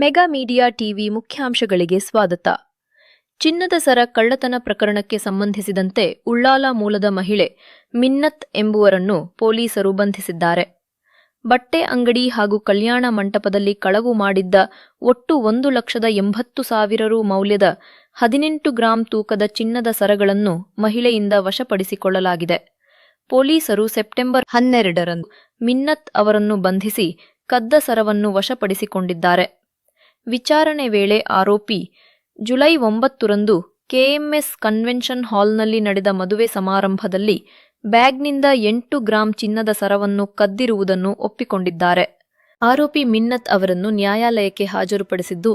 Mega media TV ಮುಖ್ಯಾಂಶಗಳಿಗೆ ಸ್ವಾಗತ. ಚಿನ್ನದ ಸರ ಕಳ್ಳತನ ಪ್ರಕರಣಕ್ಕೆ ಸಂಬಂಧಿಸಿದಂತೆ ಉಳ್ಳಾಲ ಮೂಲದ ಮಹಿಳೆ ಮಿನ್ನತ್ ಎಂಬುವರನ್ನು ಪೊಲೀಸರು ಬಂಧಿಸಿದ್ದಾರೆ. ಬಟ್ಟೆ ಅಂಗಡಿ ಹಾಗೂ ಕಲ್ಯಾಣ ಮಂಟಪದಲ್ಲಿ ಕಳವು ಮಾಡಿದ್ದ ಒಟ್ಟು 1,80,000 ರು ಮೌಲ್ಯದ 18 ಗ್ರಾಂ ತೂಕದ ಚಿನ್ನದ ಸರಗಳನ್ನು ಮಹಿಳೆಯಿಂದ ವಶಪಡಿಸಿಕೊಳ್ಳಲಾಗಿದೆ. ಪೊಲೀಸರು ಸೆಪ್ಟೆಂಬರ್ 12ರಂದು ಮಿನ್ನತ್ ಅವರನ್ನು ಬಂಧಿಸಿ ಕದ್ದ ಸರವನ್ನು ವಶಪಡಿಸಿಕೊಂಡಿದ್ದಾರೆ. ವಿಚಾರಣೆ ವೇಳೆ ಆರೋಪಿ ಜುಲೈ 9ರಂದು ಕೆಎಂಎಸ್ ಕನ್ವೆನ್ಷನ್ ಹಾಲ್ನಲ್ಲಿ ನಡೆದ ಮದುವೆ ಸಮಾರಂಭದಲ್ಲಿ ಬ್ಯಾಗ್ನಿಂದ 8 ಗ್ರಾಂ ಚಿನ್ನದ ಸರವನ್ನು ಕದ್ದಿರುವುದನ್ನು ಒಪ್ಪಿಕೊಂಡಿದ್ದಾರೆ. ಆರೋಪಿ ಮಿನ್ನತ್ ಅವರನ್ನು ನ್ಯಾಯಾಲಯಕ್ಕೆ ಹಾಜರುಪಡಿಸಿದ್ದು,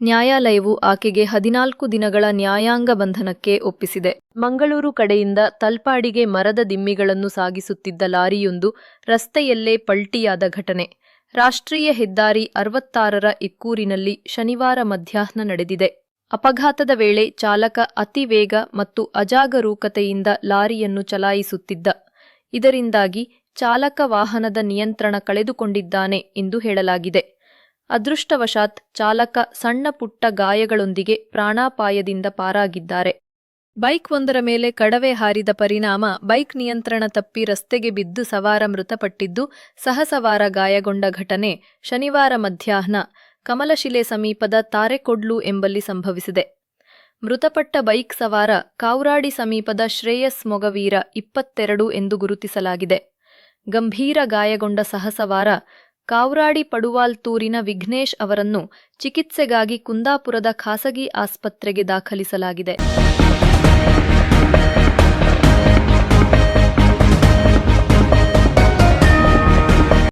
ನ್ಯಾಯಾಲಯವು ಆಕೆಗೆ 14 ದಿನಗಳ ನ್ಯಾಯಾಂಗ ಬಂಧನಕ್ಕೆ ಒಪ್ಪಿಸಿದೆ. ಮಂಗಳೂರು ಕಡೆಯಿಂದ ತಲ್ಪಾಡಿಗೆ ಮರದ ದಿಮ್ಮಿಗಳನ್ನು ಸಾಗಿಸುತ್ತಿದ್ದ ಲಾರಿಯೊಂದು ರಸ್ತೆಯಲ್ಲೇ ಪಲ್ಟಿಯಾದ ಘಟನೆ ರಾಷ್ಟ್ರೀಯ ಹೆದ್ದಾರಿ 66ರ ಇಕ್ಕೂರಿನಲ್ಲಿ ಶನಿವಾರ ಮಧ್ಯಾಹ್ನ ನಡೆದಿದೆ. ಅಪಘಾತದ ವೇಳೆ ಚಾಲಕ ಅತಿ ವೇಗ ಮತ್ತು ಅಜಾಗರೂಕತೆಯಿಂದ ಲಾರಿಯನ್ನು ಚಲಾಯಿಸುತ್ತಿದ್ದ. ಇದರಿಂದಾಗಿ ಚಾಲಕ ವಾಹನದ ನಿಯಂತ್ರಣ ಕಳೆದುಕೊಂಡಿದ್ದಾನೆ ಎಂದು ಹೇಳಲಾಗಿದೆ. ಅದೃಷ್ಟವಶಾತ್ ಚಾಲಕ ಸಣ್ಣ ಪುಟ್ಟ ಗಾಯಗಳೊಂದಿಗೆ ಪ್ರಾಣಾಪಾಯದಿಂದ ಪಾರಾಗಿದ್ದಾರೆ. ಬೈಕ್ ಒಂದರ ಮೇಲೆ ಕಡವೆ ಹಾರಿದ ಪರಿಣಾಮ ಬೈಕ್ ನಿಯಂತ್ರಣ ತಪ್ಪಿ ರಸ್ತೆಗೆ ಬಿದ್ದು ಸವಾರ ಮೃತಪಟ್ಟಿದ್ದು, ಸಹಸವಾರ ಗಾಯಗೊಂಡ ಘಟನೆ ಶನಿವಾರ ಮಧ್ಯಾಹ್ನ ಕಮಲಶಿಲೆ ಸಮೀಪದ ತಾರೆಕೊಡ್ಲು ಎಂಬಲ್ಲಿ ಸಂಭವಿಸಿದೆ. ಮೃತಪಟ್ಟ ಬೈಕ್ ಸವಾರ ಕಾವ್ರಾಡಿ ಸಮೀಪದ ಶ್ರೇಯಸ್ ಮೊಗವೀರ 22 ಎಂದು ಗುರುತಿಸಲಾಗಿದೆ. ಗಂಭೀರ ಗಾಯಗೊಂಡ ಸಹಸವಾರ ಕಾವ್ರಾಡಿ ಪಡುವಾಲ್ತೂರಿನ ವಿಘ್ನೇಶ್ ಅವರನ್ನು ಚಿಕಿತ್ಸೆಗಾಗಿ ಕುಂದಾಪುರದ ಖಾಸಗಿ ಆಸ್ಪತ್ರೆಗೆ ದಾಖಲಿಸಲಾಗಿದೆ.